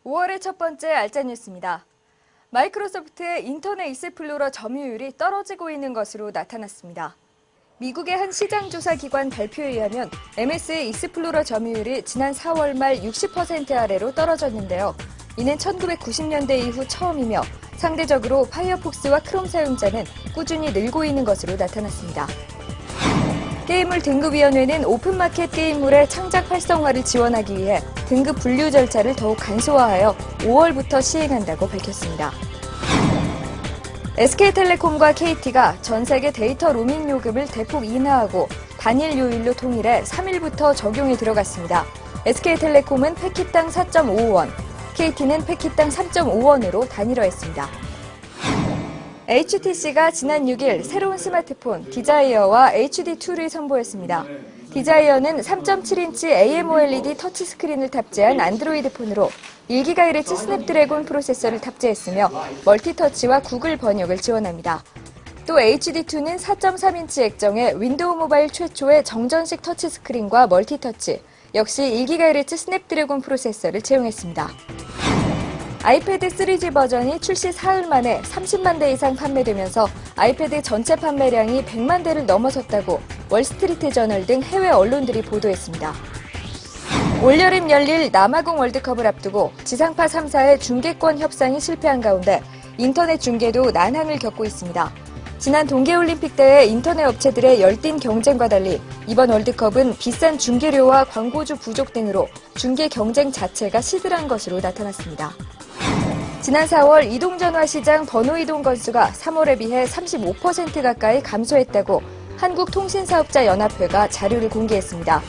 5월의 첫 번째 알짜 뉴스입니다. 마이크로소프트의 인터넷 익스플로러 점유율이 떨어지고 있는 것으로 나타났습니다. 미국의 한 시장조사 기관 발표에 의하면 MS의 익스플로러 점유율이 지난 4월 말 60% 아래로 떨어졌는데요. 이는 1990년대 이후 처음이며 상대적으로 파이어폭스와 크롬 사용자는 꾸준히 늘고 있는 것으로 나타났습니다. 게임물 등급위원회는 오픈마켓 게임물의 창작 활성화를 지원하기 위해 등급 분류 절차를 더욱 간소화하여 5월부터 시행한다고 밝혔습니다. SK텔레콤과 KT가 전 세계 데이터 로밍 요금을 대폭 인하하고 단일 요일로 통일해 3일부터 적용에 들어갔습니다. SK텔레콤은 패킷당 4.55원, KT는 패킷당 3.5원으로 단일화했습니다. HTC가 지난 6일 새로운 스마트폰 디자이어와 HD2를 선보였습니다. 디자이어는 3.7인치 AMOLED 터치스크린을 탑재한 안드로이드 폰으로 1GHz 스냅드래곤 프로세서를 탑재했으며 멀티터치와 구글 번역을 지원합니다. 또 HD2는 4.3인치 액정의 윈도우 모바일 최초의 정전식 터치스크린과 멀티터치, 역시 1GHz 스냅드래곤 프로세서를 채용했습니다. 아이패드 3G 버전이 출시 사흘 만에 30만 대 이상 판매되면서 아이패드 전체 판매량이 100만 대를 넘어섰다고 월스트리트 저널 등 해외 언론들이 보도했습니다. 올여름 열릴 남아공 월드컵을 앞두고 지상파 3사의 중계권 협상이 실패한 가운데 인터넷 중계도 난항을 겪고 있습니다. 지난 동계올림픽 때의 인터넷 업체들의 열띤 경쟁과 달리 이번 월드컵은 비싼 중계료와 광고주 부족 등으로 중계 경쟁 자체가 시들한 것으로 나타났습니다. 지난 4월 이동전화 시장 번호 이동 건수가 3월에 비해 35% 가까이 감소했다고 한국통신사업자연합회가 자료를 공개했습니다.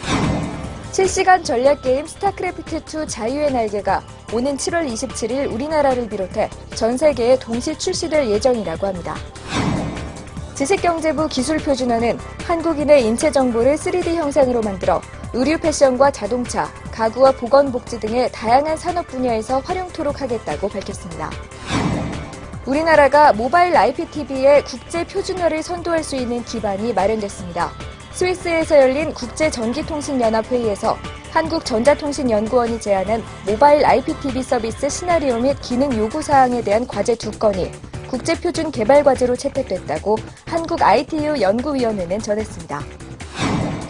실시간 전략게임 스타크래프트2 자유의 날개가 오는 7월 27일 우리나라를 비롯해 전 세계에 동시 출시될 예정이라고 합니다. 지식경제부 기술표준화는 한국인의 인체 정보를 3D 형상으로 만들어 의류 패션과 자동차, 가구와 보건복지 등의 다양한 산업 분야에서 활용토록 하겠다고 밝혔습니다. 우리나라가 모바일 IPTV의 국제 표준화를 선도할 수 있는 기반이 마련됐습니다. 스위스에서 열린 국제전기통신연합회의에서 한국전자통신연구원이 제안한 모바일 IPTV 서비스 시나리오 및 기능 요구사항에 대한 과제 2건이 국제표준 개발 과제로 채택됐다고 한국ITU 연구위원회는 전했습니다.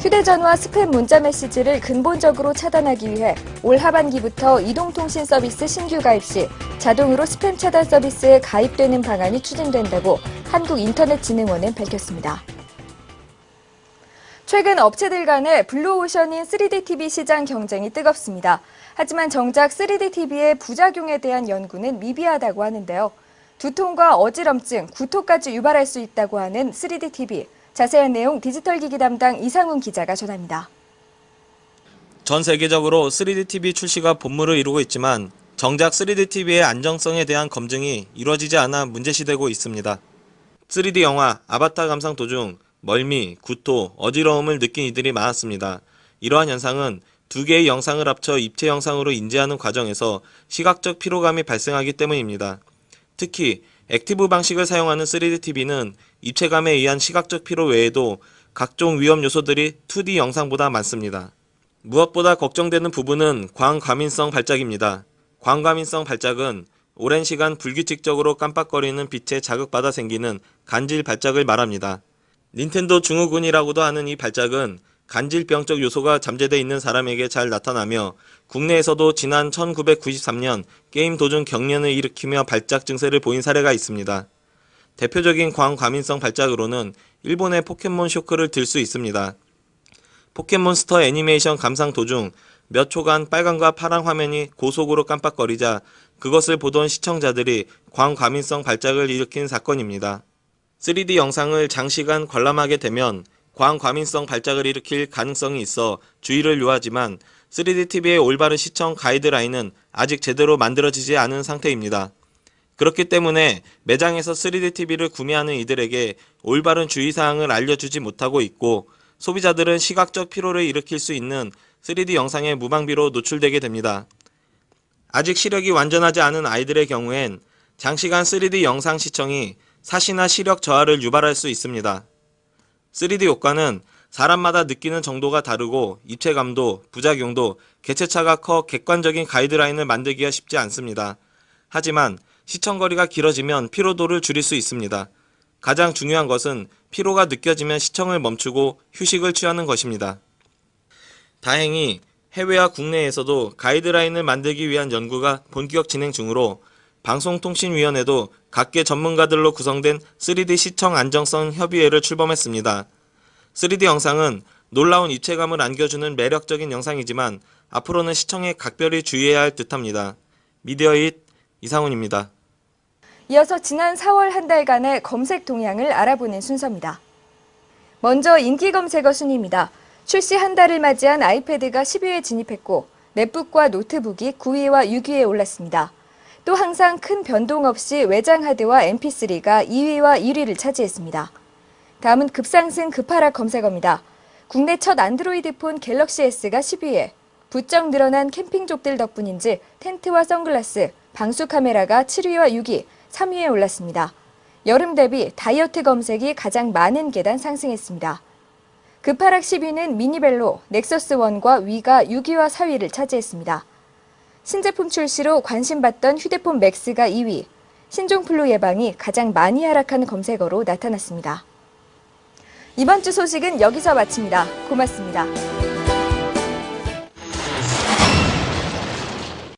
휴대전화 스팸 문자 메시지를 근본적으로 차단하기 위해 올 하반기부터 이동통신 서비스 신규 가입 시 자동으로 스팸 차단 서비스에 가입되는 방안이 추진된다고 한국인터넷진흥원은 밝혔습니다. 최근 업체들 간의 블루오션인 3D TV 시장 경쟁이 뜨겁습니다. 하지만 정작 3D TV의 부작용에 대한 연구는 미비하다고 하는데요. 두통과 어지럼증, 구토까지 유발할 수 있다고 하는 3D TV. 자세한 내용 디지털기기 담당 이상훈 기자가 전합니다. 전 세계적으로 3D TV 출시가 본물을 이루고 있지만 정작 3D TV의 안정성에 대한 검증이 이루어지지 않아 문제시되고 있습니다. 3D 영화 아바타 감상 도중 멀미, 구토, 어지러움을 느낀 이들이 많았습니다. 이러한 현상은 두 개의 영상을 합쳐 입체 영상으로 인지하는 과정에서 시각적 피로감이 발생하기 때문입니다. 특히 액티브 방식을 사용하는 3D TV는 입체감에 의한 시각적 피로 외에도 각종 위험 요소들이 2D 영상보다 많습니다. 무엇보다 걱정되는 부분은 광과민성 발작입니다. 광과민성 발작은 오랜 시간 불규칙적으로 깜빡거리는 빛에 자극받아 생기는 간질 발작을 말합니다. 닌텐도 증후군이라고도 하는 이 발작은 간질병적 요소가 잠재되어 있는 사람에게 잘 나타나며 국내에서도 지난 1993년 게임 도중 경련을 일으키며 발작 증세를 보인 사례가 있습니다. 대표적인 광과민성 발작으로는 일본의 포켓몬 쇼크를 들 수 있습니다. 포켓몬스터 애니메이션 감상 도중 몇 초간 빨강과 파랑 화면이 고속으로 깜빡거리자 그것을 보던 시청자들이 광과민성 발작을 일으킨 사건입니다. 3D 영상을 장시간 관람하게 되면 광과민성 발작을 일으킬 가능성이 있어 주의를 요하지만 3D TV의 올바른 시청 가이드라인은 아직 제대로 만들어지지 않은 상태입니다. 그렇기 때문에 매장에서 3D TV를 구매하는 이들에게 올바른 주의사항을 알려주지 못하고 있고 소비자들은 시각적 피로를 일으킬 수 있는 3D 영상에 무방비로 노출되게 됩니다. 아직 시력이 완전하지 않은 아이들의 경우엔 장시간 3D 영상 시청이 사시나 시력 저하를 유발할 수 있습니다. 3D 효과는 사람마다 느끼는 정도가 다르고 입체감도, 부작용도, 개체차가 커 객관적인 가이드라인을 만들기가 쉽지 않습니다. 하지만 시청거리가 길어지면 피로도를 줄일 수 있습니다. 가장 중요한 것은 피로가 느껴지면 시청을 멈추고 휴식을 취하는 것입니다. 다행히 해외와 국내에서도 가이드라인을 만들기 위한 연구가 본격 진행 중으로 방송통신위원회도 각계 전문가들로 구성된 3D 시청 안정성 협의회를 출범했습니다. 3D 영상은 놀라운 입체감을 안겨주는 매력적인 영상이지만 앞으로는 시청에 각별히 주의해야 할 듯합니다. 미디어잇 이상훈입니다. 이어서 지난 4월 한 달간의 검색 동향을 알아보는 순서입니다. 먼저 인기 검색어 순위입니다. 출시 한 달을 맞이한 아이패드가 10위에 진입했고 넷북과 노트북이 9위와 6위에 올랐습니다. 또 항상 큰 변동 없이 외장 하드와 mp3가 2위와 1위를 차지했습니다. 다음은 급상승 급하락 검색어입니다. 국내 첫 안드로이드 폰 갤럭시 S가 10위에 부쩍 늘어난 캠핑족들 덕분인지 텐트와 선글라스, 방수 카메라가 7위와 6위, 3위에 올랐습니다. 여름 대비 다이어트 검색이 가장 많은 계단 상승했습니다. 급하락 10위는 미니벨로, 넥서스1과 위가 6위와 4위를 차지했습니다. 신제품 출시로 관심받던 휴대폰 맥스가 2위, 신종플루 예방이 가장 많이 하락한 검색어로 나타났습니다. 이번 주 소식은 여기서 마칩니다. 고맙습니다.